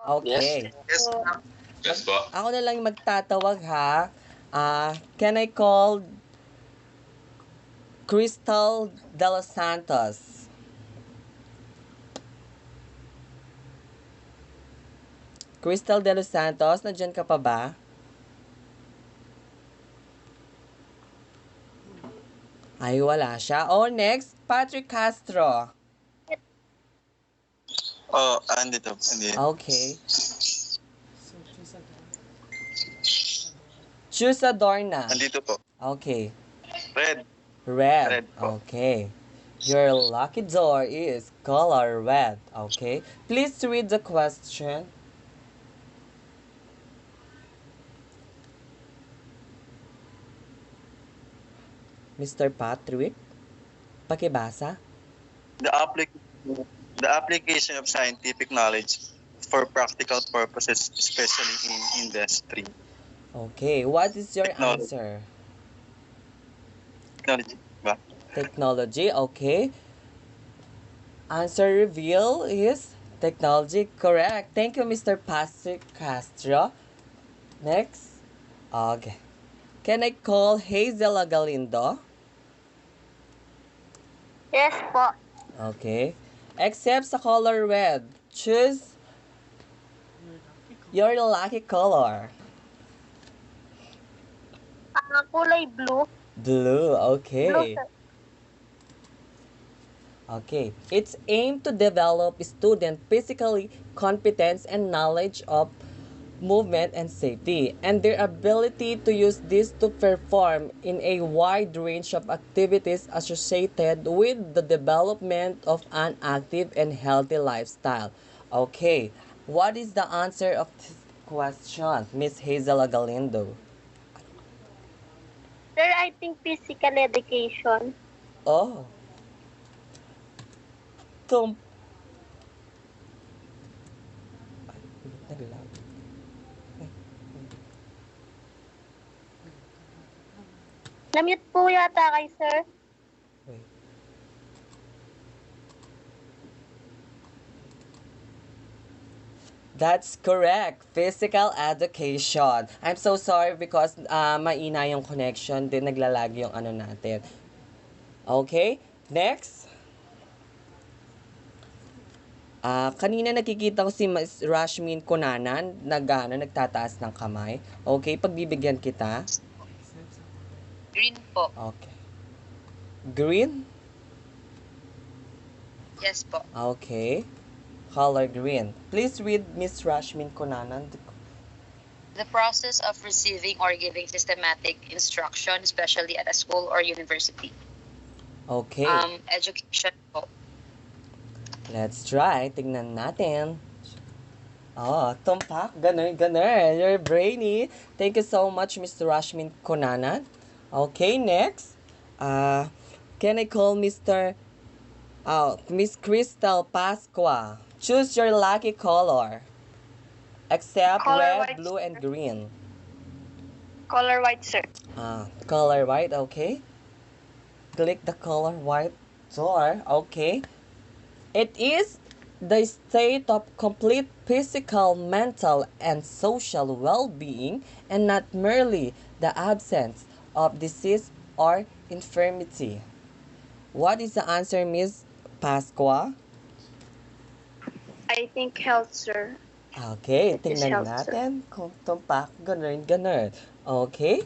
Yes. Okay. Yes, Po. ma'am. Yes po. Ako na lang magtatawag ha. Can I call Crystal De Los Santos? Crystal De Los Santos, nandyan ka pa ba? Ay, wala siya. Oh, next, Patrick Castro. Oh, andito. Andito. Okay. Choose a door na. Andito po. Okay. Red. Red. Red po. Okay. Your lucky door is color red. Okay. Please read the question. Mr. Patrick, pakibasa. The applic- the application of scientific knowledge for practical purposes, especially in industry. Okay. What is your Technology. answer? Technology ba? Technology. Okay. Answer reveal is technology. Correct. Thank you, Mr. Patrick Castro. Next. Okay. Can I call Hazel Galindo? Yes po. Okay. Except sa color red, choose your lucky color. Kulay blue. Blue. Blue, Okay. sir. Okay. It's aimed to develop student physically competence and knowledge of movement and safety, and their ability to use this to perform in a wide range of activities associated with the development of an active and healthy lifestyle. Okay, what is the answer of this question, Miss Hazel Galindo? Sir, I think physical education. Oh, tum... Ay, naglag. Na-mute po yata kay sir. Wait. That's correct. Physical education. I'm so sorry because maina yung connection. Din naglalag yung ano natin. Okay? Next. Kanina nakikita ko si Ms. Rashmin Kunanan nagtataas ng kamay. Okay, pagbibigyan kita. Green po. Okay. Green? Yes po. Okay. Color green. Please read Ms. Rashmin Kunanan. The process of receiving or giving systematic instruction, especially at a school or university. Okay. Education po. Let's try. Tingnan natin. Oh, tumpak. Ganun. You're brainy. Thank you so much, Mr. Rashmin Kunanan. Okay, next. Can I call Miss Crystal Pasqua? Choose your lucky color. Except Color red, white, blue, and sir. green. Color white, sir. Color white, okay. Click the color white door, okay. It is the state of complete physical, mental, and social well-being, and not merely the absence of disease or infirmity. What is the answer, Miss Pasqua? I think health, sir. Okay, It is tingnan health, sir. natin kung tumpak, ganun. Okay.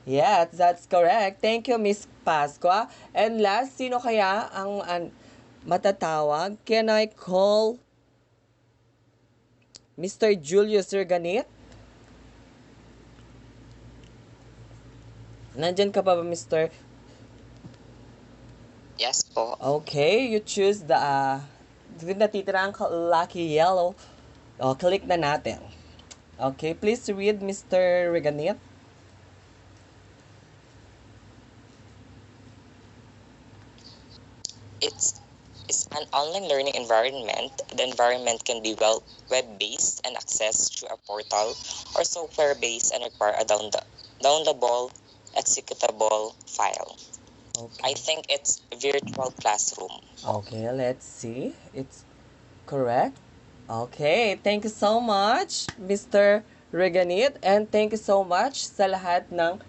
Yes, that's correct. Thank you, Miss Pasqua. And last, sino kaya ang matatawag? Can I call Mr. Julius Serganit? Nandyan ka pa ba, Mr.? Yes po. Okay, you choose the natitirang lucky yellow. Click na natin. Okay, please read Mr. Reganit. It's an online learning environment. The environment can be web-based and accessed through a portal, or software-based and require a downloadable, executable file. Okay. I think it's virtual classroom. Okay, let's see. It's correct. Okay, thank you so much, Mr. Reganit, and thank you so much sa lahat ng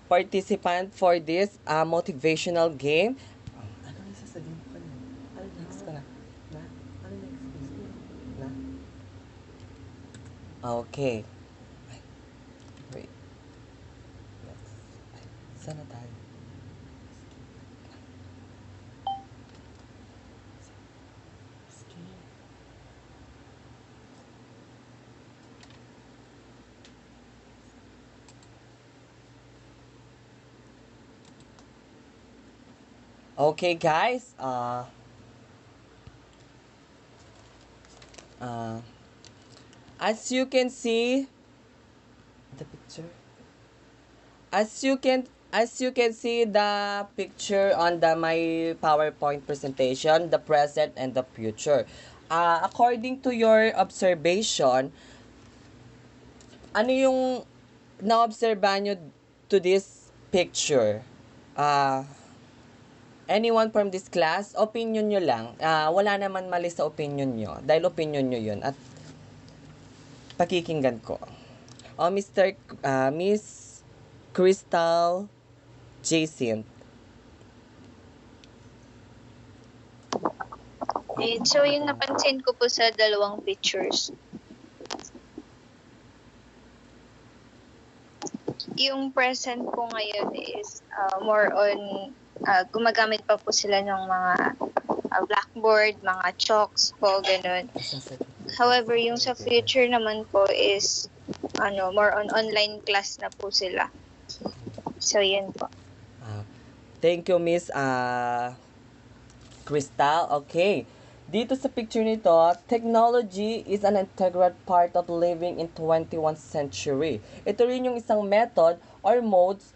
participant for this motivational game. Ano yung sasabihin ko na? Ano next pa na? Ano next? Na? Okay. Ay, wait. Next. Ay, saan na tayo? Okay, guys. As you can see, the picture. As you can see the picture on the my PowerPoint presentation, the present and the future. According to your observation, ano yung na-obserbahan nyo to this picture? Anyone from this class, opinion nyo lang. Wala naman mali sa opinion nyo. Dahil opinion nyo yun. At pakikinggan ko. Miss Crystal Jacinth. So, yung napansin ko po sa dalawang pictures, yung present po ngayon is more on gumagamit pa po sila ng mga blackboard, mga chalks po, ganun. However, yung sa future naman po is more on online class na po sila. So, yan po. Thank you, Miss Crystal. Okay. Dito sa picture nito, technology is an integral part of living in 21st century. Ito rin yung isang method or modes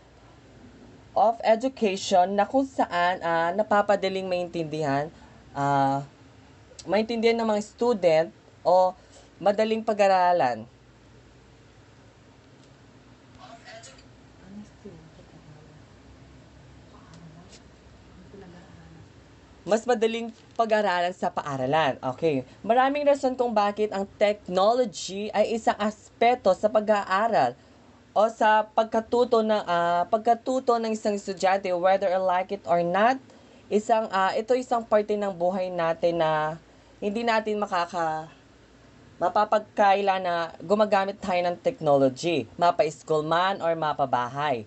of education na kung saan napapadaling maintindihan ng mga student o madaling pag-aralan. Mas madaling pag-aralan sa paaralan. Okay. Maraming rason kung bakit ang technology ay isang aspeto sa pag-aaral o sa pagkatuto ng isang estudyante, whether I like it or not. Ito isang parte ng buhay natin na hindi natin mapapagkaila na gumagamit tayo ng technology, mapa-school man or mapa-bahay.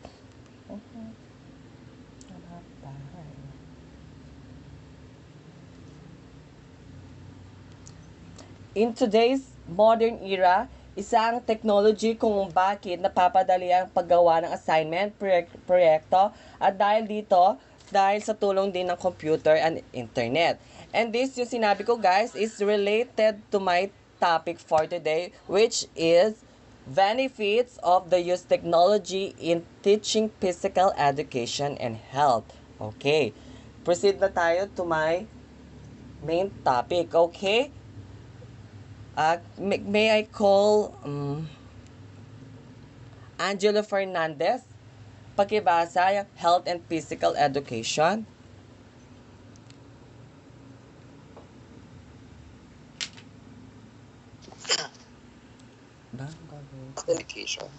In today's modern era, isang technology kung bakit napapadali ang paggawa ng assignment, proyekto, at dahil sa tulong din ng computer and internet. And this, yung sinabi ko guys, is related to my topic for today, which is benefits of the use technology in teaching physical education and health. Okay, proceed na tayo to my main topic, okay? May I call Angelo Fernandez? Pakibasa yung health and physical education. Education.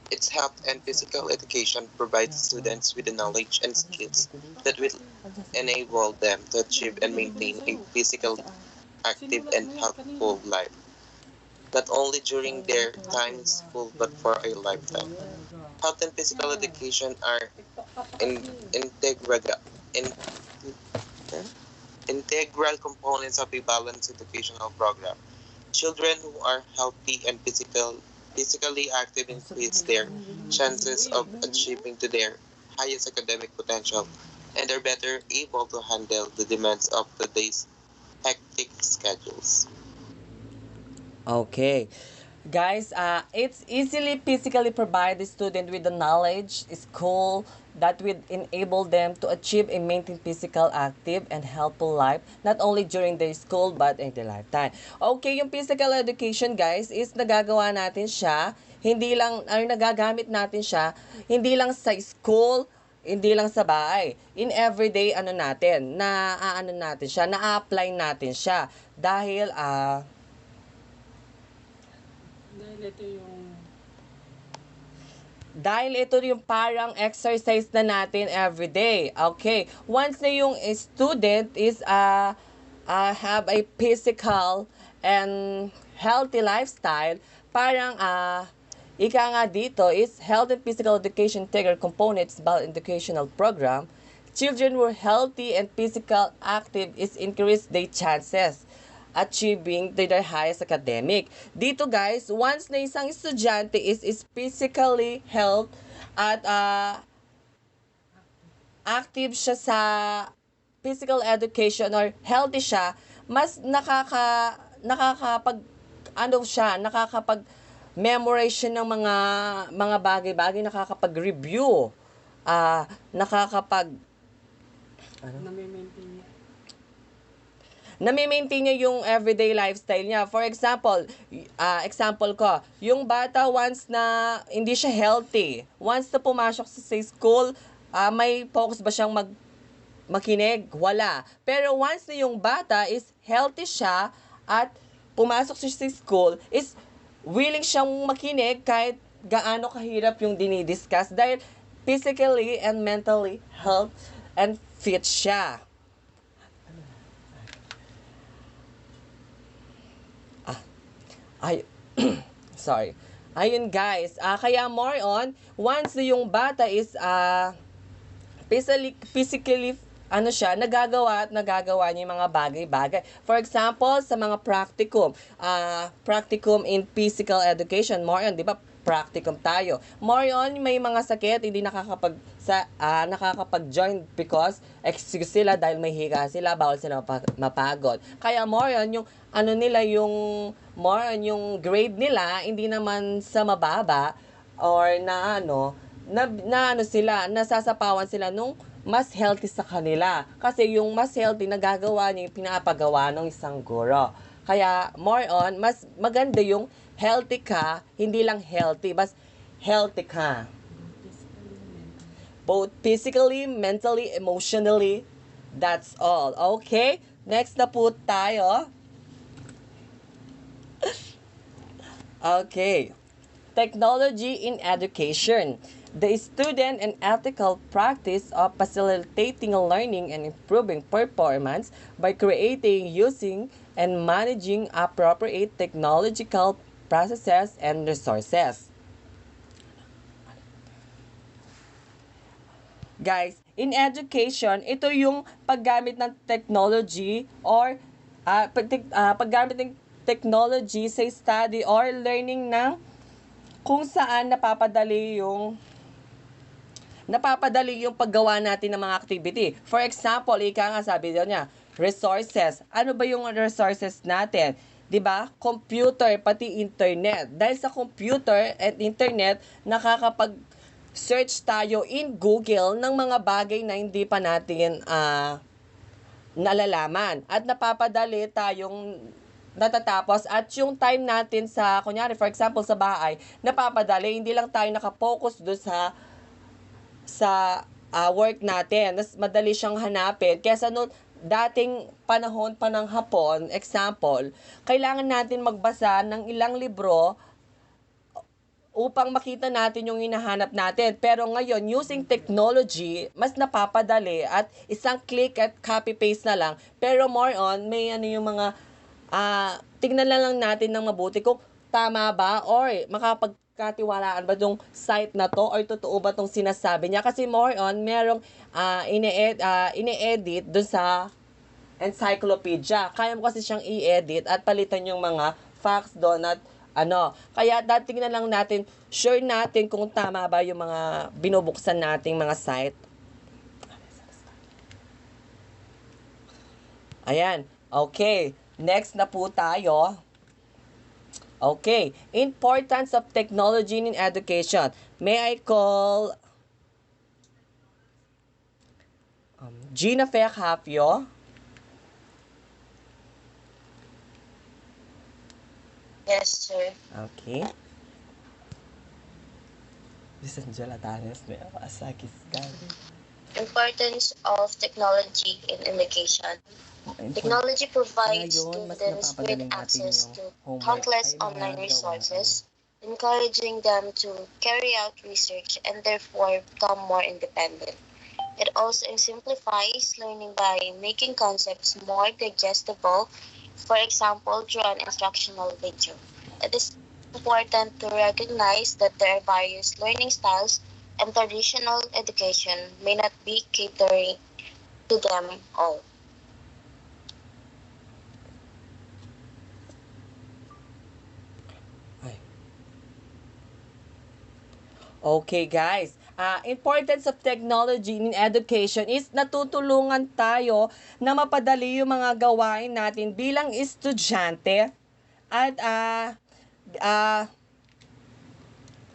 Its health and physical education provides students with the knowledge and skills that will enable them to achieve and maintain a physical, active, and healthful life, not only during their time in school but for a lifetime. Health and physical education are integral components of a balanced educational program. Children who are healthy and physically active increase their chances of achieving to their highest academic potential and are better able to handle the demands of today's hectic schedules. Okay. Guys, it's easily physically provide the student with the knowledge, skill that will enable them to achieve and maintain physical, active, and healthful life, not only during their school but in their lifetime. Okay, yung physical education, guys, is nagagawa natin siya, nagagamit natin siya, hindi lang sa school, Hindi lang sa bahay. In everyday ano natin, ano natin siya, na-apply natin siya. Dahil ito yung parang exercise na natin everyday. Okay. Once na yung student is have a physical and healthy lifestyle, parang ika nga dito is health and physical education integral components about educational program. Children who are healthy and physical active is increase their chances achieving their highest academic. Dito guys, once na isang estudyante is physically health at active siya sa physical education or healthy siya, mas nakakapag memorize siya ng mga bagay-bagay, nakakapag-review, nami-maintain niya yung everyday lifestyle niya. For example, example ko, yung bata once na hindi siya healthy, once na pumasok sa school, may focus ba siyang makinig? Wala. Pero once na yung bata is healthy siya at pumasok siya sa school, is willing siyang makinig kahit gaano kahirap yung dinidiscuss dahil physically and mentally health and fit siya. Sorry. Ayun guys, kaya more on, once yung bata is physically nagagawa niya yung mga bagay-bagay. For example, sa mga practicum in physical education, more on, di ba, practicum tayo. More on, may mga sakit, hindi nakakapag-join because excuse sila dahil may higa sila, bawal sila mapagod. Kaya more on, yung yung grade nila, hindi naman sa mababa or nasasapawan sila nung mas healthy sa kanila. Kasi yung mas healthy, nagagawa niya yung pinapagawa ng isang guro. Kaya, more on, mas maganda yung healthy ka, hindi lang healthy, mas healthy ka. Both physically, mentally, emotionally, that's all. Okay? Next na po tayo. Okay. Technology in education. The student and ethical practice of facilitating learning and improving performance by creating, using, and managing appropriate technological processes and resources. Guys, in education, ito yung paggamit ng technology or paggamit ng technology sa study or learning ng kung saan napapadali yung paggawa natin ng mga activity. For example, sabi daw niya, resources. Ano ba yung resources natin? 'Di ba? Computer, pati internet. Dahil sa computer at internet, nakakapag-search tayo in Google ng mga bagay na hindi pa natin nalalaman. At napapadali tayong natatapos at yung time natin sa, kunyari, for example, sa bahay, napapadali. Hindi lang tayo nakapokus doon sa work natin. Mas madali siyang hanapin. Kesa noon, dating panahon pa ng Hapon, example, kailangan natin magbasa ng ilang libro upang makita natin yung hinahanap natin. Pero ngayon, using technology, mas napapadali at isang click at copy-paste na lang. Pero more on, may yung mga tignan lang natin ng mabuti kung tama ba or makapagkatiwalaan ba yung site na to or totoo ba tong sinasabi niya. Kasi more on, merong ine-edit dun sa encyclopedia. Kaya mo kasi siyang i-edit at palitan yung mga facts doon at Kaya tignan lang natin, sure natin kung tama ba yung mga binubuksan nating mga site. Ayan. Okay. Next na po tayo. Okay. Importance of technology in education. May I call Gina Ferhafio? Yes, sir. Okay. Bisan Jonathanes na asakis ka. Importance of technology in education. Technology provides Ngayon, mas students with napapagaling natin access yung to homework countless ay mga online gawain. resources, encouraging them to carry out research and therefore become more independent. It also simplifies learning by making concepts more digestible, for example, through an instructional video. It is important to recognize that there are various learning styles and traditional education may not be catering to them all. Okay, guys. Importance of technology in education is natutulungan tayo na mapadali yung mga gawain natin bilang estudyante. At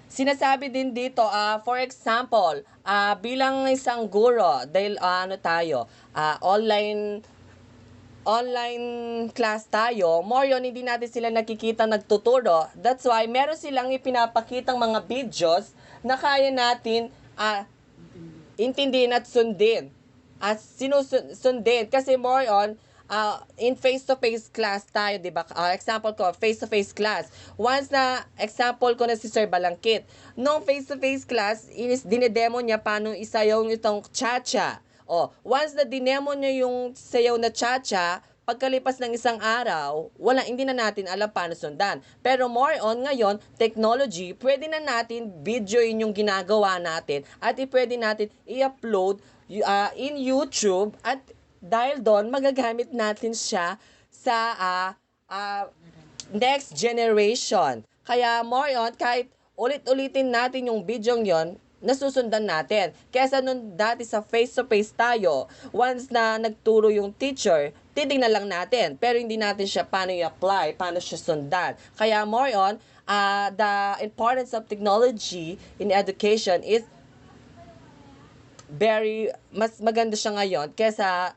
sinasabi din dito, for example, bilang isang guro, dahil online class tayo, more yun, hindi natin sila nakikita nagtuturo. That's why, meron silang ipinapakitang mga videos na kaya natin intindihin at sundin. At sinusundin. Kasi more on, in face-to-face class tayo, di ba? Example ko, face-to-face class. Once na, example ko na si Sir Balangkit, nung face-to-face class, dinedemo niya paano isayaw itong cha-cha. Once na dinemo niya yung sayaw na cha-cha, pagkalipas ng isang araw, hindi na natin alam paano sundan. Pero more on ngayon, technology, pwede na natin videoin yung ginagawa natin at pwede natin i-upload in YouTube at dahil doon, magagamit natin siya sa next generation. Kaya more on, kahit ulit-ulitin natin yung video yon, nasusundan natin. Kesa nun dati sa face-to-face tayo, once na nagturo yung teacher, titignan lang natin. Pero hindi natin siya paano i-apply, paano siya sundan. Kaya more on, the importance of technology in education is mas maganda siya ngayon kesa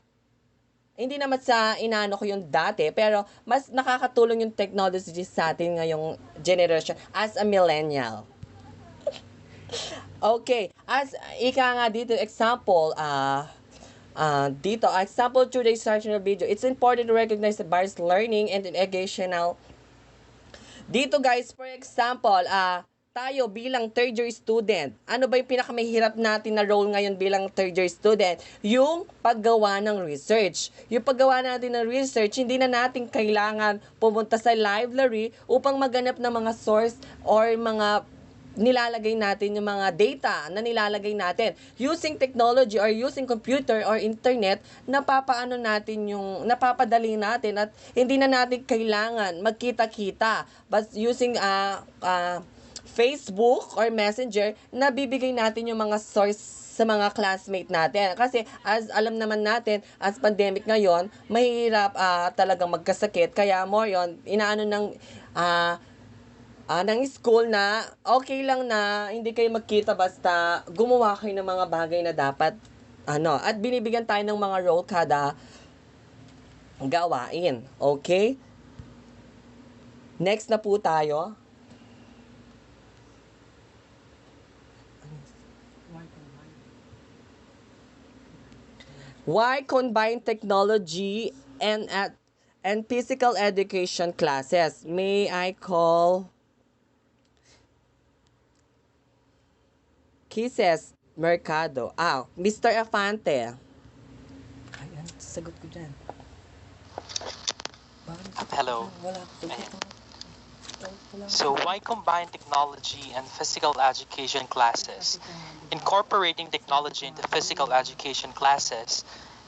hindi naman sa inaano ko yung dati, pero mas nakakatulong yung technology sa atin ngayong generation as a millennial. Okay, as ika nga dito, example, example today's instructional video, it's important to recognize the various learning and educational. Dito guys, for example, tayo bilang third year student, ano ba yung pinakamahirap natin na role ngayon bilang third year student? Yung paggawa ng research. Yung paggawa natin ng research, hindi na natin kailangan pumunta sa library upang maghanap ng mga source or mga nilalagay natin yung mga data na nilalagay natin. Using technology or using computer or internet, napapadali natin at hindi na natin kailangan magkita-kita. But using Facebook or Messenger, nabibigay natin yung mga source sa mga classmate natin. Kasi as alam naman natin, as pandemic ngayon, mahirap talagang magkasakit. Kaya more yon, inaano ng school na okay lang na hindi kayo magkita basta gumawa kayo ng mga bagay na dapat at binibigyan tayo ng mga role kada gawain. Okay? Next na po tayo. Why combine technology and physical education classes? May I call Kisses Mercado. Mr. Afante. Ayan, sagot ko dyan. Hello. So why combine technology and physical education classes? Incorporating technology into physical education classes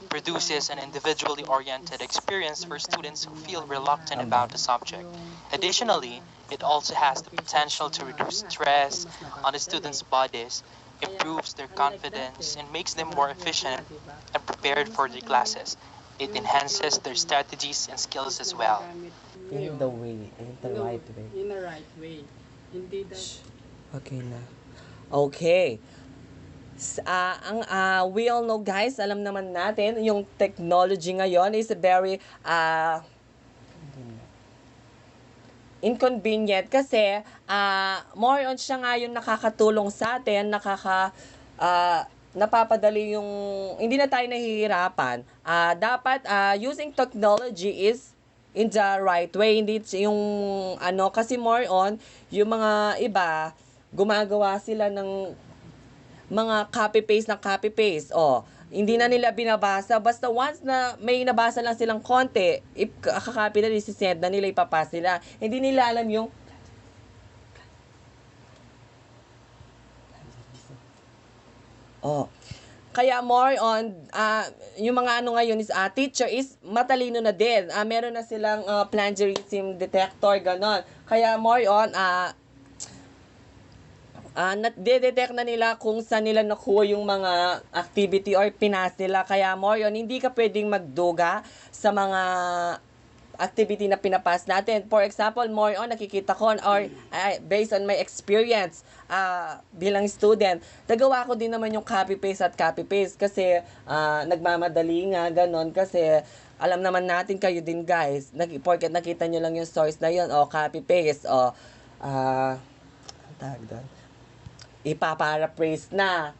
produces an individually oriented experience for students who feel reluctant about the subject. Additionally, it also has the potential to reduce stress on the students' bodies, improves their confidence, and makes them more efficient and prepared for their classes. It enhances their strategies and skills as well. In the right way. In the right way. Hindi Okay na. Okay. We all know guys, alam naman natin, yung technology ngayon is very inconvenient kasi more on siya nga yung nakakatulong sa atin, napapadali yung hindi na tayo nahihirapan. Dapat using technology is in the right way, hindi yung kasi more on yung mga iba gumagawa sila ng mga copy paste. Hindi na nila binabasa, basta once na may nabasa lang silang konti, kakakopy na, isisend na nila, ipapas nila. Hindi nila alam yung kaya more on yung mga ngayon is teacher is matalino na din. Meron na silang plagiarism detector ganon. Kaya more on detect na nila kung saan nila nakuha yung mga activity or pinas nila. Kaya more on hindi ka pwedeng magduga sa mga activity na pinapas natin. For example, more on nakikita ko or based on my experience bilang student, nagawa ko din naman yung copy paste kasi nagmamadali nga ganon kasi alam naman natin kayo din guys, porket nakita nyo lang yung source na yun copy paste tawag doon, ipaparaphrase na.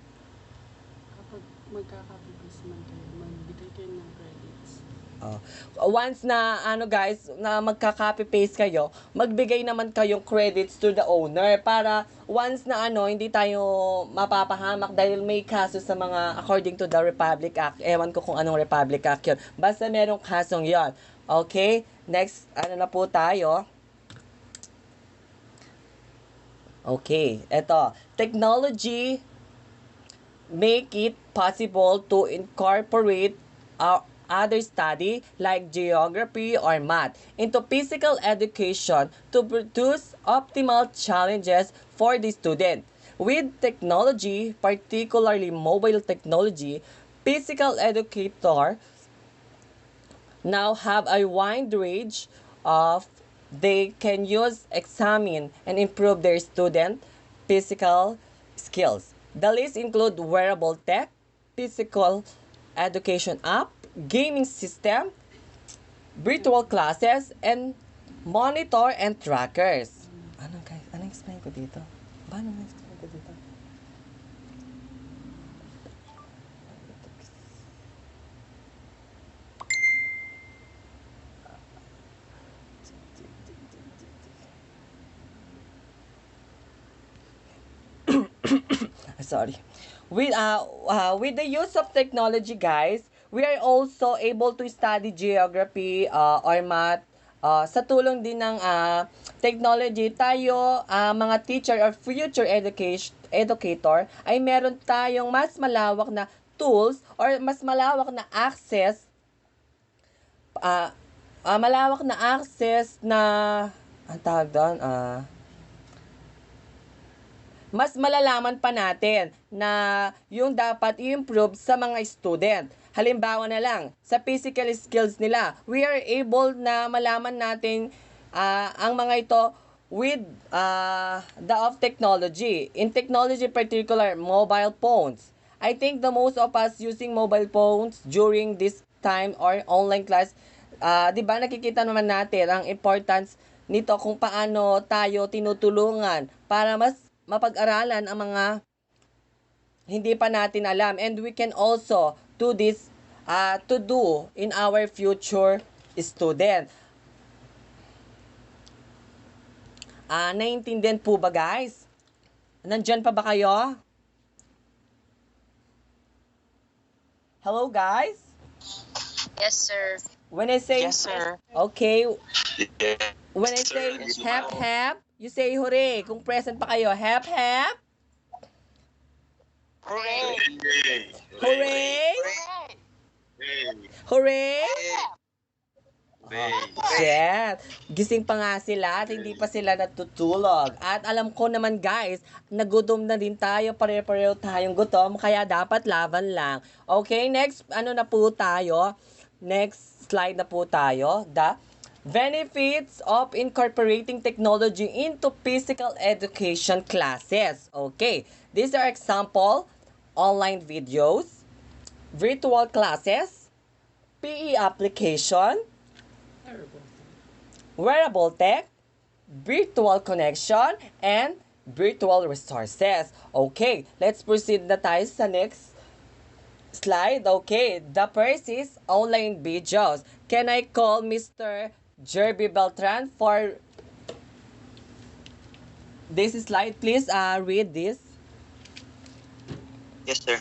Kapag magkaka-paste man kayo, magbigay kayo ng credits. Once na guys, na magka-copy paste kayo, magbigay naman kayong credits to the owner para once na hindi tayo mapapahamak dahil may kaso sa mga according to the Republic Act. Ewan ko kung anong Republic Act yun. Basta merong kasong yon. Okay? Next, na po tayo. Okay, eto. Technology make it possible to incorporate other study like geography or math into physical education to produce optimal challenges for the student. With technology, particularly mobile technology, physical educators now have a wide range of they can use, examine, and improve their student physical skills. The list include wearable tech, physical education app, gaming system, virtual classes, and monitor and trackers. Anong explain ko dito? Paano explain ko dito? Sorry. With the use of technology, guys, we are also able to study geography or math. Sa tulong din ng technology, tayo, mga teacher or future educator, ay meron tayong mas malawak na tools or mas malawak na access ang tawag doon, mas malalaman pa natin na yung dapat i-improve sa mga student. Halimbawa na lang, sa physical skills nila, we are able na malaman natin ang mga ito with the of technology. In technology particular, mobile phones. I think the most of us using mobile phones during this time or online class, di ba nakikita naman natin ang importance nito kung paano tayo tinutulungan para mas mapag-aralan ang mga hindi pa natin alam. And we can also do this to do in our future student. Naiintindihan po ba guys? Nandyan pa ba kayo? Hello guys? Yes, sir. When I say Yes, sir. okay, when I say hep, you say hooray. Kung present pa kayo, hep. Hooray! Hooray! Hooray! Shit! Gising pa nga sila at hindi pa sila natutulog. At alam ko naman guys, nagutom na din tayo, pare-pareho tayong gutom, kaya dapat laban lang. Okay, next, na po tayo? Next slide na po tayo. The benefits of incorporating technology into physical education classes. Okay, these are example, online videos, virtual classes, PE application, wearable tech, virtual connection, and virtual resources. Okay, let's proceed na tayo sa next slide. Okay, the first is online videos. Can I call Mr. Jerby Beltran for this slide? Please read this. Yes, sir.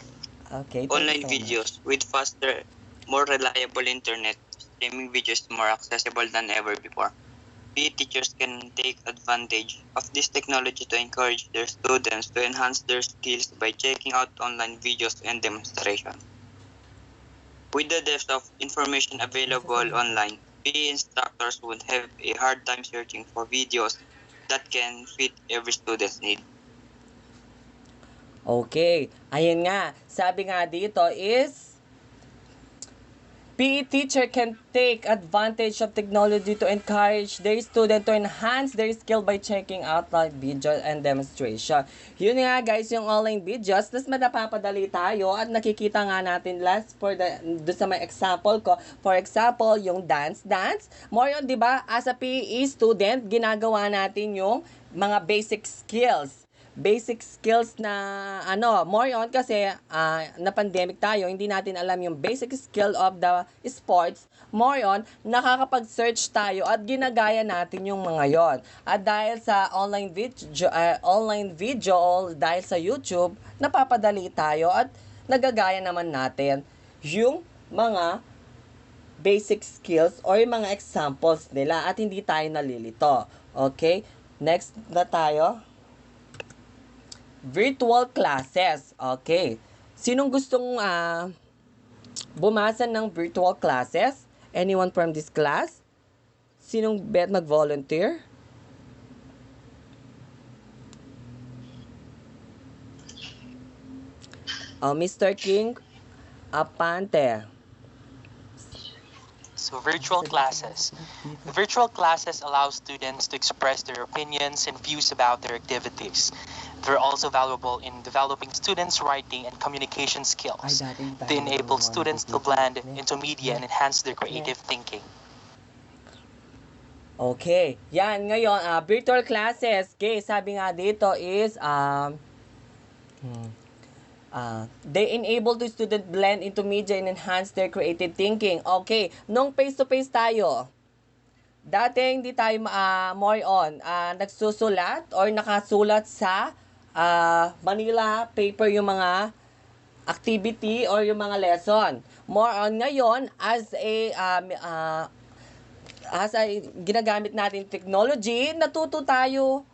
Okay. Online videos with faster, more reliable internet, streaming videos more accessible than ever before. PE teachers can take advantage of this technology to encourage their students to enhance their skills by checking out online videos and demonstrations. With the depth of information available online, PE instructors would have a hard time searching for videos that can fit every student's need. Okay. Ayun nga. Sabi nga dito is PE teacher can take advantage of technology to encourage their student to enhance their skill by checking out live video and demonstration. Yun nga guys, yung online videos, mas madapapadali tayo at nakikita nga natin last for do sa may example ko. For example, yung dance. More yun, di ba? As a PE student, ginagawa natin yung mga basic skills na more on kasi na pandemic tayo, hindi natin alam yung basic skill of the sports. More on, nakakapag-search tayo at ginagaya natin yung mga yon. At dahil sa online video, dahil sa YouTube, napapadali tayo at nagagaya naman natin yung mga basic skills or yung mga examples nila at hindi tayo nalilito. Okay? Next na tayo. Virtual classes. Okay. Sinong gustong bumasa ng virtual classes? Anyone from this class? Sinong mag-volunteer? Mr. King Apante. So virtual classes. Virtual classes allow students to express their opinions and views about their activities. They're also valuable in developing students' writing and communication skills. They enable students to blend into media and enhance their creative thinking. Okay. Yan, ngayon, virtual classes. Okay, sabi nga dito is, they enable the student blend into media and enhance their creative thinking. Okay, nung face-to-face tayo, dati hindi tayo more on nagsusulat or nakasulat sa Manila paper yung mga activity or yung mga lesson. More on ngayon as ginagamit natin technology, natuto tayo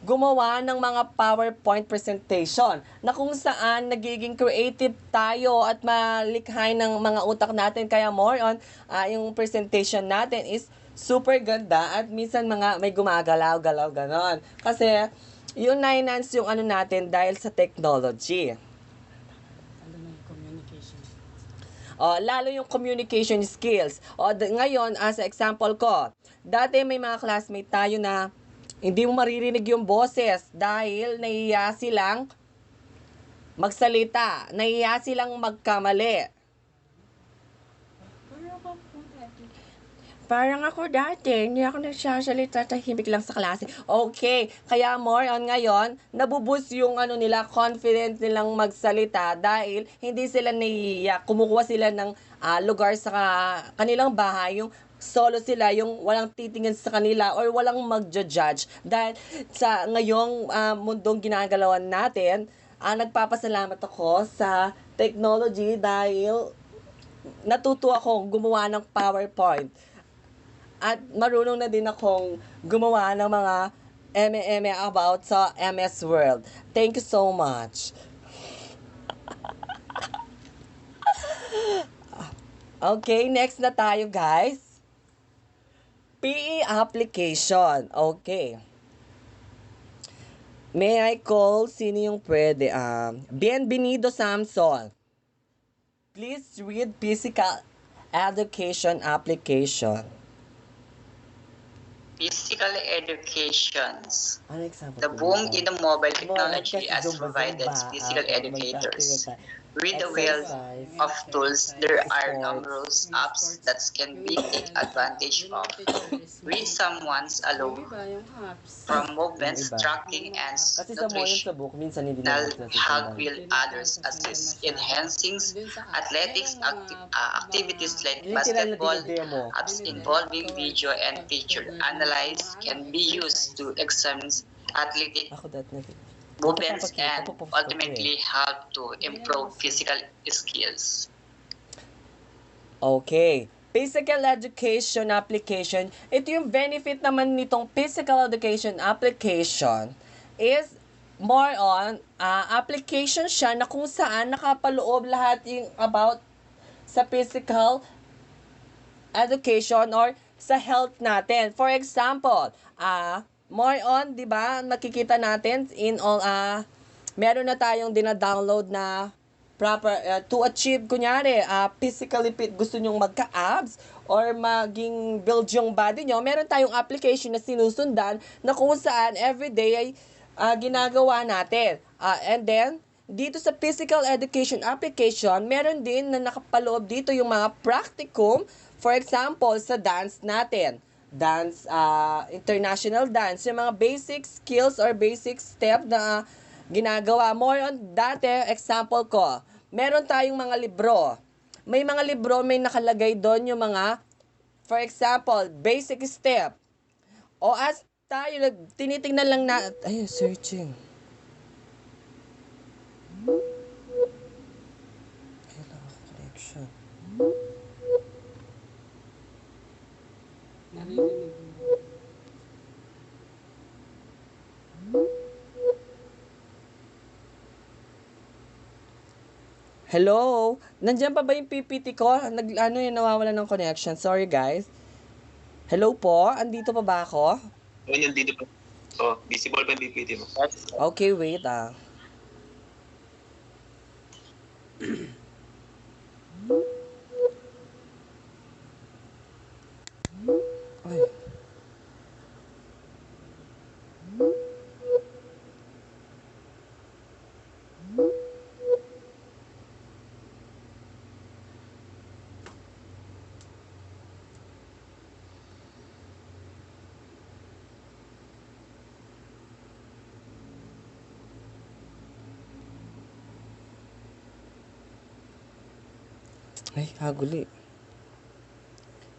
gumawa ng mga PowerPoint presentation na kung saan nagiging creative tayo at malikhay ng mga utak natin. Kaya more on, yung presentation natin is super ganda at minsan may gumagalaw-galaw ganon. Kasi yung na-enhance yung natin dahil sa technology. Lalo yung communication skills. Ngayon, as example ko, dati may mga classmate tayo na hindi mo maririnig yung boses dahil nahiya silang magsalita, nahiya silang magkamali. Parang ako dati, hindi ako nagsasalita, tahimik lang sa klase. Okay, kaya more on ngayon, nabuboost yung nila, confident nilang magsalita dahil hindi sila nahiya. Kumukuha sila ng lugar sa kanilang bahay, yung solo sila, yung walang titingin sa kanila or walang magja-judge. Dahil sa ngayong mundong ginagalawan natin, nagpapasalamat ako sa technology dahil natuto akong gumawa ng PowerPoint. At marunong na din akong gumawa ng mga eme about sa MS Word. Thank you so much. Okay, next na tayo guys. PE application. Okay. May I call? Sino yung pwede? Bienvenido Samson. Please read physical education application. Physical educations. An example. The boom in the mobile technology has provided physical educators With the wheel Exercise. of tools, there are Sports. numerous apps that can be taken advantage of. With someone's allow Yung iba, yung apps. from movements Yung iba. tracking and Kasi sa mo yun sa nutrition. book, minsan hindi na natin Help nasusundan. will others assist enhancing athletics activities like Yung kailan na basketball. dinidemo. Apps involving video and picture analyze can be used to examine athletic Ako dat na. movements and ultimately help to improve physical skills. Okay. Physical education application. Ito yung benefit naman nitong physical education application is more on application siya na kung saan nakapaloob lahat yung about sa physical education or sa health natin. For example, more on, 'di ba? Nakikita natin in all meron na tayong dina-download na proper to achieve kunyari physically fit, gusto nyong magka-abs or maging build yung body nyo, meron tayong application na sinusundan na kung saan everyday ay ginagawa natin. And then dito sa physical education application, meron din na nakapaloob dito yung mga practicum, for example, sa dance natin. Dance, international dance, yung mga basic skills or basic step na ginagawa. More on dati, example ko, meron tayong mga libro. May mga libro, may nakalagay doon yung mga, for example, basic step. O as tayo, tinitingnan lang na, ay, searching. Ay, connection. Naririnig mo. Hello? Nandiyan pa ba yung PPT ko? Nawawala ng connection. Sorry, guys. Hello po? Andito pa ba ako? Ayun, nandito pa. So, visible pa yung PPT mo. Okay, wait Ay. Ay, haguli.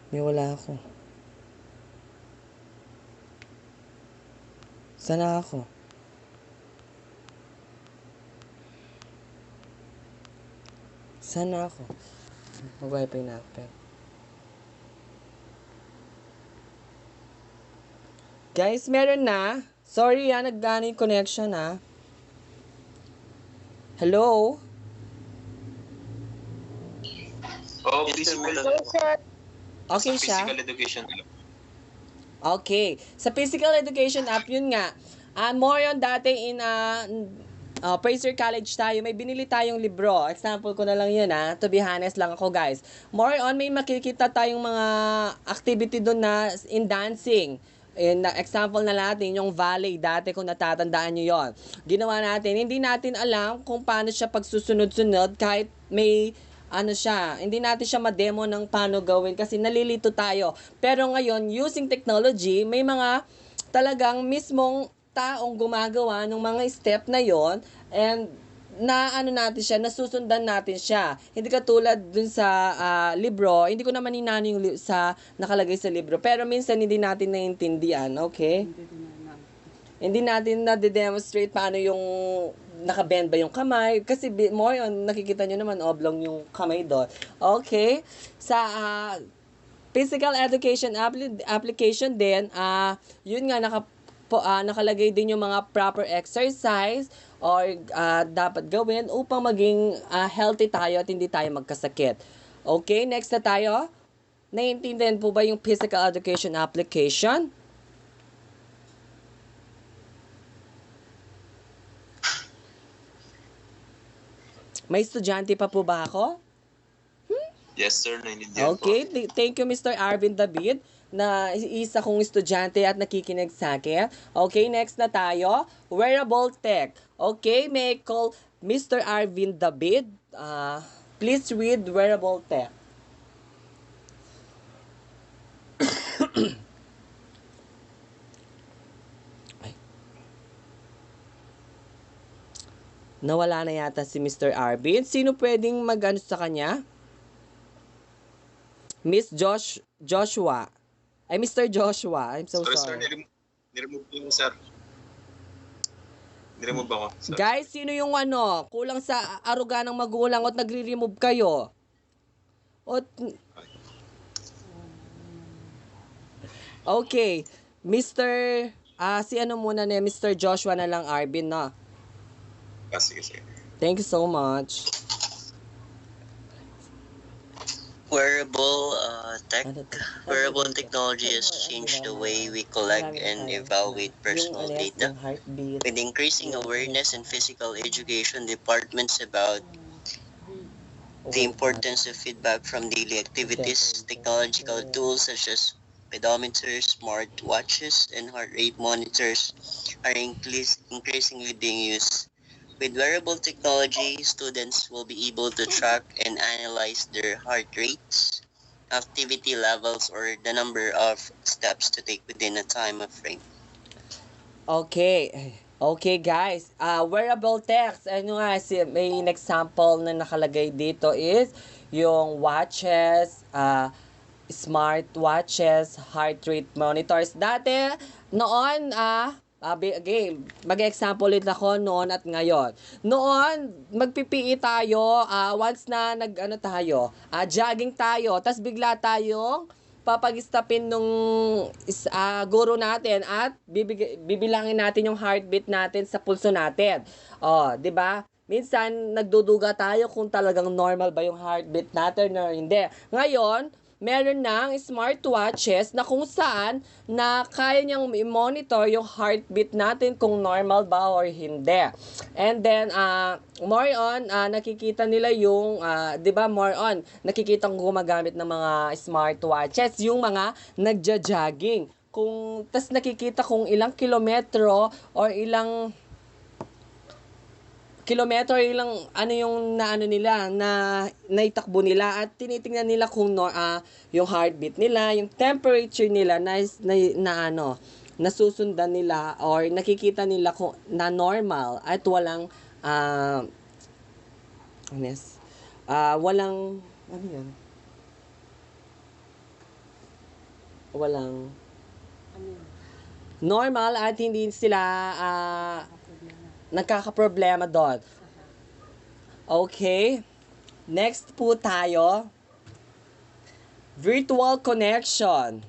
May wala ako. Sana ako. Sana ako. Mag-wifi natin. Guys, meron na. Sorry nagdaan yung connection Hello? Oh, visible. Okay siya? Physical education. Okay. Sa physical education app, yun nga. More on dati in Fraser College tayo, may binili tayong libro. Example ko na lang yun To be honest lang ako, guys. More on, may makikita tayong mga activity doon na in dancing. Example na natin, yung ballet, dati kung natatandaan nyo yon. Ginawa natin, hindi natin alam kung paano siya pagsusunod-sunod kahit may hindi natin siya ma-demo ng paano gawin kasi nalilito tayo. Pero ngayon, using technology, may mga talagang mismong taong gumagawa ng mga step na yon and natin siya, nasusundan natin siya. Hindi katulad dun sa libro, hindi ko naman inano yung sa nakalagay sa libro, pero minsan hindi natin naiintindihan, okay? Hindi natin na-demonstrate paano yung nakabend ba yung kamay. Kasi more on, nakikita nyo naman, oblong yung kamay doon. Okay? Sa physical education application din, yun nga, nakalagay din yung mga proper exercise or dapat gawin upang maging healthy tayo at hindi tayo magkasakit. Okay? Next na tayo. Naiintindihan po ba yung physical education application? May estudyante pa po ba ako? Yes, sir. Naiintindihan Okay, po. thank you Mr. Arvin David na isa kong estudyante at nakikinig sa akin. Okay, next na tayo. Wearable tech. Okay, may call Mr. Arvin David, please read wearable tech. Nawala na yata si Mr. Arvin. Sino pwedeng mag-ano sa kanya? Joshua. Ay, Mr. Joshua. I'm so sorry. Sir, niremove ko yung sir. Niremove ako. Sir. Guys, sino yung kulang sa aruga ng magulang at nagre-remove kayo? Okay. Si muna na, Mr. Joshua na lang, Arvin, na. Sige. Thank you so much. Wearable technology has changed the way we collect and evaluate personal data. With increasing awareness in physical education departments about the importance of feedback from daily activities, technological tools such as pedometers, smart watches, and heart rate monitors are increasingly being used. With wearable technology, students will be able to track and analyze their heart rates, activity levels, or the number of steps to take within a time frame. Okay, guys. Wearable techs. May example na nakalagay dito is yung watches, smart watches, heart rate monitors. Dati, noon, mag-example ulit ako noon at ngayon. Noon, mag-PPE tayo, once na jogging tayo, tas bigla tayong papag-stopin nung guro natin at bibilangin natin yung heartbeat natin sa pulso natin. 'Di ba? Minsan nagduduga tayo kung talagang normal ba yung heartbeat natin or hindi. Ngayon, meron ng smartwatches na kung saan na kaya niyang i-monitor yung heartbeat natin kung normal ba or hindi. And then, more on, nakikita nila yung, nakikita gumagamit ng mga smartwatches, yung mga nagja-jogging. Tas nakikita kung ilang kilometro or ilang ilang yung nila na naitakbo nila at tinitingnan nila kung yung heartbeat nila, yung temperature nila nasusundan nila or nakikita nila kung na normal at walang walang normal at hindi sila nagkakaproblema doon. Okay. Next po tayo. Virtual connection.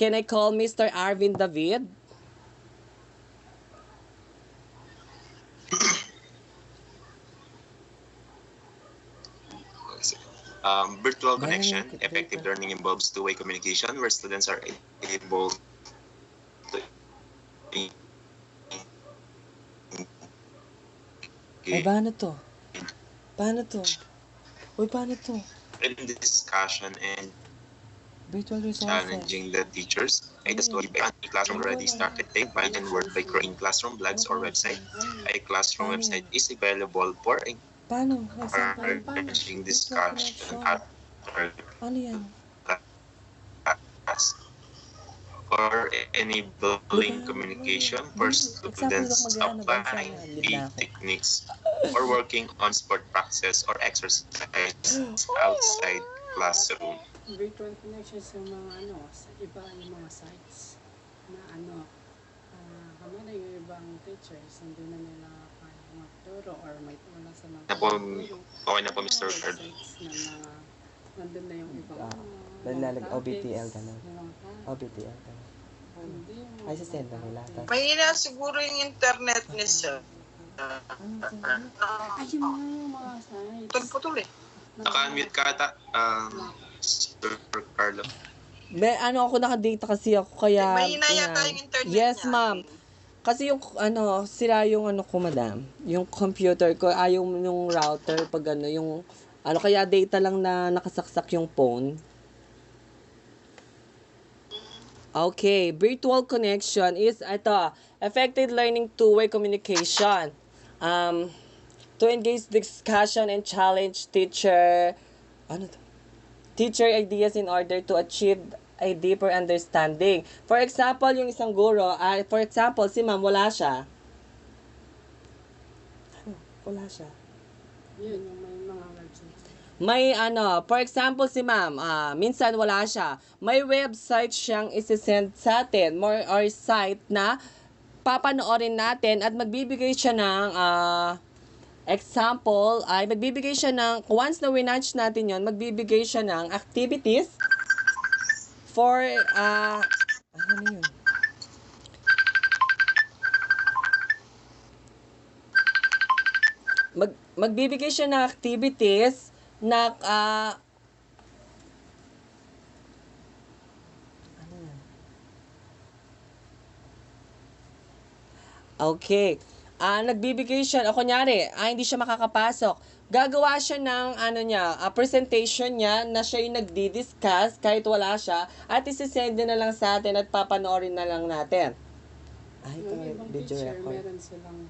Can I call Mr. Arvin David? Virtual connection, effective learning involves two-way communication where students are able to paano to? in discussion and virtual resources. challenging the teachers. iClassroom already started. They find and work by creating classroom blogs or website. iClassroom website is available for encouraging discussion after class or enabling communication for students applying the techniques or working on sport practice or exercise outside classroom. Virtual connection sa mga sa iba yung mga sites na kamala yung ibang teachers hindi na nila kaya magturo or may wala sa mga Okay na po, Mr. Ricardo. nandun na yung ibang OBTL ka na. OBTL ka na. Ay, sisend na nila. Mahina siguro yung internet ni sir. Ayun nga yung mga sites. Putol eh. Naka-unmute ka ata, Sir Carlo. Ako nakadata kasi ako kaya... Mahina yata yung internet yes, niya. ma'am. Kasi yung sira yung ko, madam. Yung computer ko, ayaw yung router pag yung kaya data lang na nakasaksak yung phone. Okay, virtual connection is effective learning two-way communication. to engage discussion and challenge teacher ideas in order to achieve a deeper understanding. For example, yung isang guro, for example, si ma'am, wala siya. Wala siya. Yun, yung may mga websites. May for example, si ma'am, minsan wala siya. May website siyang isi-send sa atin, more or site na papanoorin natin at magbibigay siya ng example, ay magbibigay siya ng, once na winatch natin yon, magbibigay siya ng activities for, ano yun? Magbibigay siya ng activities na, okay. Nagbibigay siya, kunyari, hindi siya makakapasok. Gagawa siya ng, presentation niya na siya yung nagdi-discuss kahit wala siya at isi-send na lang sa atin at papanoorin na lang natin. Ito Yung ibang video teacher, record. meron silang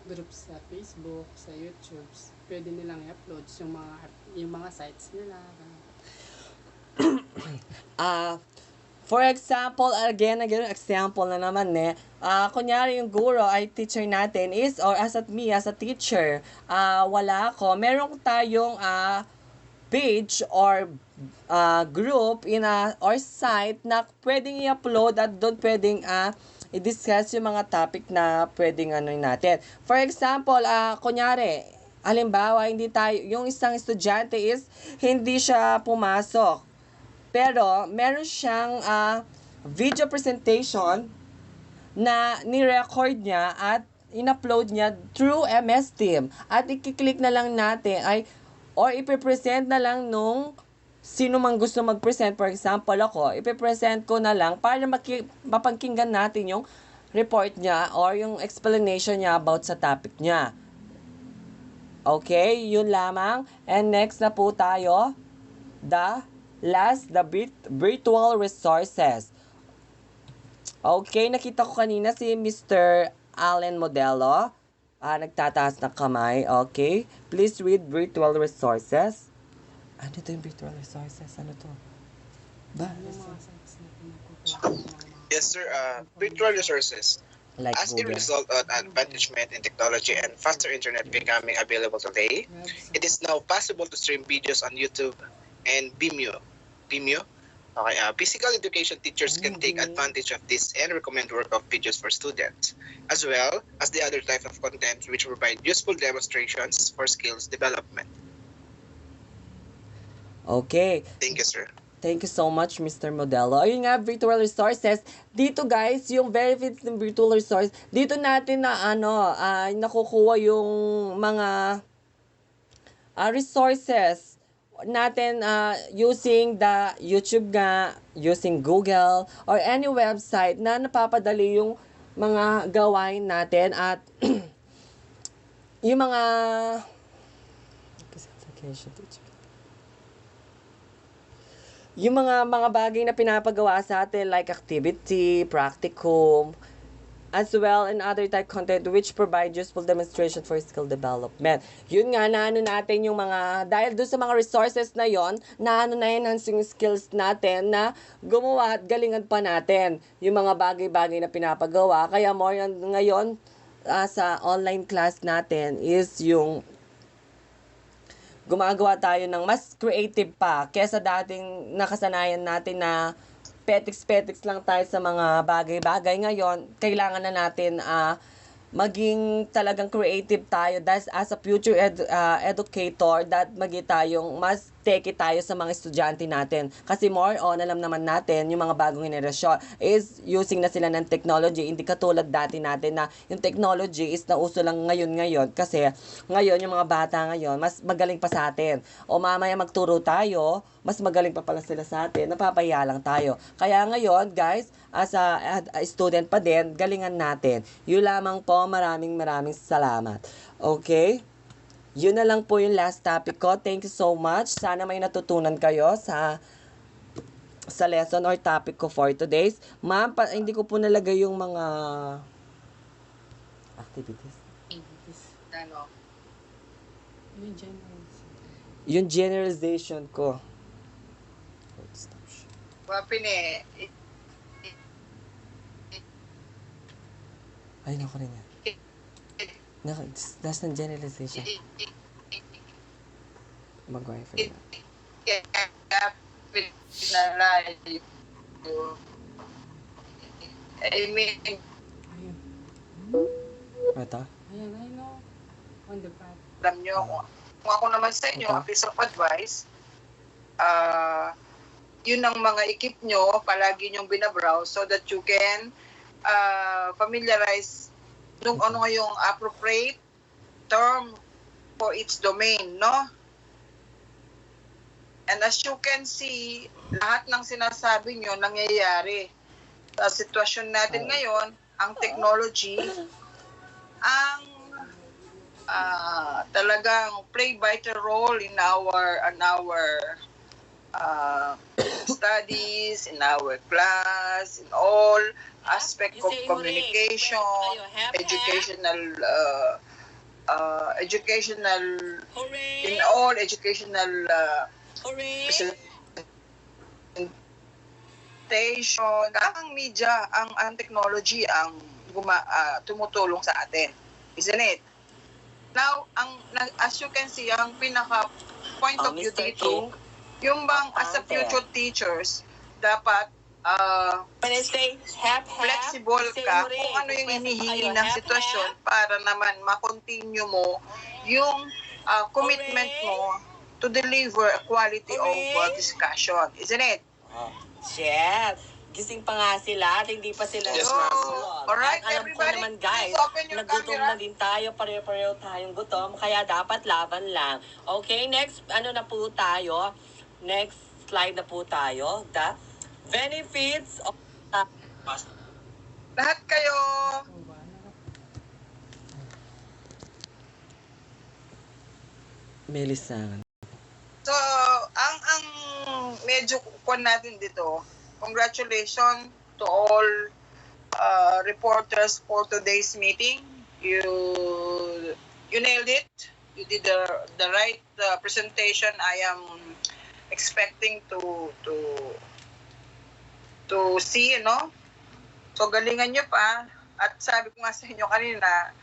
groups sa Facebook, sa YouTube. Pwede nilang i-upload yung mga sites nila. For example, again, example na naman kunyari yung guro ay teacher natin is, or as a teacher, wala ako, meron tayong page or group or site na pwedeng i-upload at doon pwedeng i-discuss yung mga topic na pwedeng natin. For example, kunyari, halimbawa, yung isang estudyante is hindi siya pumasok. Pero, meron siyang video presentation na ni-record niya at in-upload niya through MS Team. At i-click na lang natin or ipipresent na lang nung sino mang gusto mag-present. For example, ako, ipipresent ko na lang para mapagkinggan natin yung report niya or yung explanation niya about sa topic niya. Okay, yun lamang. And next na po tayo, the virtual resources. Okay, nakita ko kanina si Mr. Allen Modelo. Nagtataas ng kamay. Okay, please read virtual resources. Ano to yung virtual resources? Ano to? Yes, sir. Virtual resources. Like As a Google. result of advancement in technology and faster internet becoming available today, it is now possible to stream videos on YouTube and Vimeo. Okay, physical education teachers can take advantage of this and recommend work of videos for students, as well as the other type of content which provide useful demonstrations for skills development. Okay. Thank you, sir. Thank you so much, Mr. Modelo. Ayun nga, virtual resources. Dito guys, yung benefits ng virtual resource, dito natin na nakukuha yung mga resources natin using the YouTube nga, using Google, or any website na napapadali yung mga gawain natin at yung mga mga bagay na pinapagawa sa atin like activity, practicum, as well and other type content which provide useful demonstration for skill development. Yun nga, natin yung mga, dahil doon sa mga resources na yon, na-enhance yung skills natin na gumawa at galingan pa natin yung mga bagay-bagay na pinapagawa. Kaya more ngayon sa online class natin is yung gumagawa tayo ng mas creative pa kesa dating nakasanayan natin na petiks lang tayo sa mga bagay-bagay. Ngayon, kailangan na natin maging talagang creative tayo as a future educator that tayong mas take tayo sa mga estudyante natin. Kasi more on, alam naman natin, yung mga bagong henerasyon is using na sila ng technology. Hindi katulad dati natin na yung technology is nauso lang ngayon. Kasi ngayon, yung mga bata ngayon, mas magaling pa sa atin. O mamaya magturo tayo, mas magaling pa pala sila sa atin, napapahiya lang tayo. Kaya ngayon, guys, as a student pa din, galingan natin. Yun lamang po, maraming salamat. Okay? Yun na lang po yung last topic ko. Thank you so much. Sana may natutunan kayo sa lesson or topic ko for today's. Ma'am, hindi ko po nalagay yung mga activities. Yung general. Yung generalization ko. Wapin eh. Ay, naku rin yan. That's not generalization. Mag-wifi na. I mean, Ito? Ayan, I know. On the path. alam nyo, kung ako naman sa inyo, a piece of advice, yun ang mga ikip nyo, palagi nyong binabrowse so that you can familiarize nung ano yung appropriate term for each domain, no? And as you can see, lahat ng sinasabi nyo nangyayari. Sa sitwasyon natin ngayon, ang technology, ang talagang play vital role in our studies, in our class, in all aspect of communication, in all educational presentation. Ang media, ang technology ang tumutulong sa atin, isn't it? Now, as you can see, ang pinaka point of view dito, yung bang as a future teachers, dapat flexible ka kung ano yung hinihingi ng sitwasyon para naman ma-continue mo yung commitment mo to deliver a quality of discussion, isn't it? Chef! Gising pa nga sila at hindi pa sila Alright, alam ko everybody, naman guys, please open your nagutom camera. na din tayo, pareho-pareho tayong gutom, kaya dapat laban lang. Okay, next, na po tayo? Next slide na po tayo. The benefits of Lahat kayo, Melissa. so, ang medyo kukuha natin dito, congratulations to all reporters for today's meeting. You nailed it. You did the right presentation. I am expecting to see, no? So galingan nyo pa. At sabi ko nga sa inyo kanina,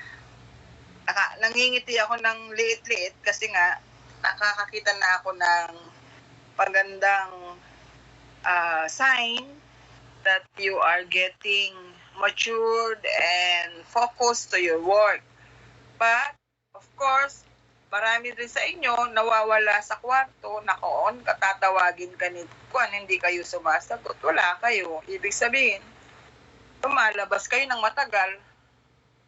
nangingiti ako ng liit-liit kasi nga nakakakita na ako ng pagandang sign that you are getting matured and focused to your work. But, of course, marami rin sa inyo nawawala sa kwarto, naka-on, katatawagin ka ni Kwan, hindi kayo sumasagot, wala kayo. Ibig sabihin, lumalabas kayo ng matagal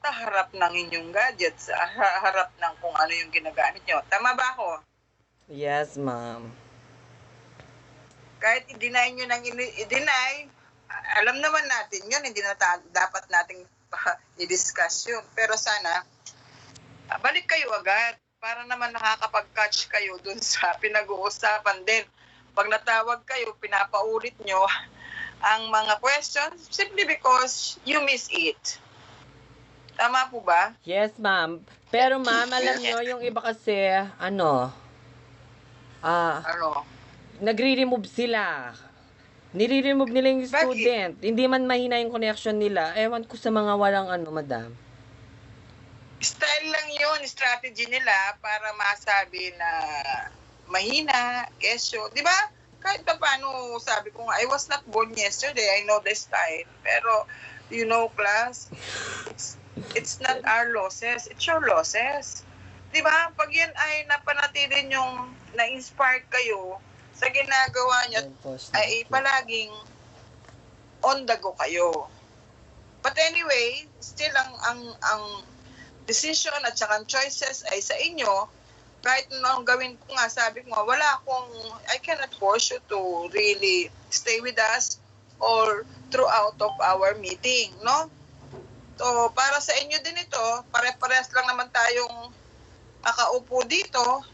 sa harap ng inyong gadgets, sa harap ng kung ano yung ginagamit nyo. Tama ba ako? Yes, ma'am. Kahit i-deny nyo nang i-deny, alam naman natin yun, hindi na dapat nating i-discuss yun. Pero sana, balik kayo agad para naman nakakapag-catch kayo dun sa pinag-uusapan din. Pag natawag kayo, pinapaulit nyo ang mga questions simply because you miss it. Tama po ba? Yes, ma'am. Pero ma'am, alam nyo, yung iba kasi, nagre-remove sila. Nire-remove nila yung student. Hindi man mahina yung connection nila. Ewan ko sa mga walang madam. Style lang yun, strategy nila para masabi na mahina, kesyo. Di ba? Kahit pa paano, sabi ko nga, I was not born yesterday. I know the style. Pero, you know, class, it's not our losses. It's your losses. Di ba? Pag yan ay napanatili yung na-inspire kayo sa ginagawa niyo, ay palaging on the go kayo. But anyway, still ang decision at saka choices ay sa inyo. Kahit nung gawin ko nga, sabi ko nga, I cannot force you to really stay with us or throughout of our meeting, no? So, para sa inyo din ito, pare-parehas lang naman tayong nakaupo dito,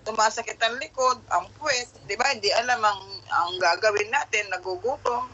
tumasakit ang likod, ang puwet, di ba? Hindi alam ang gagawin natin, nagugutom.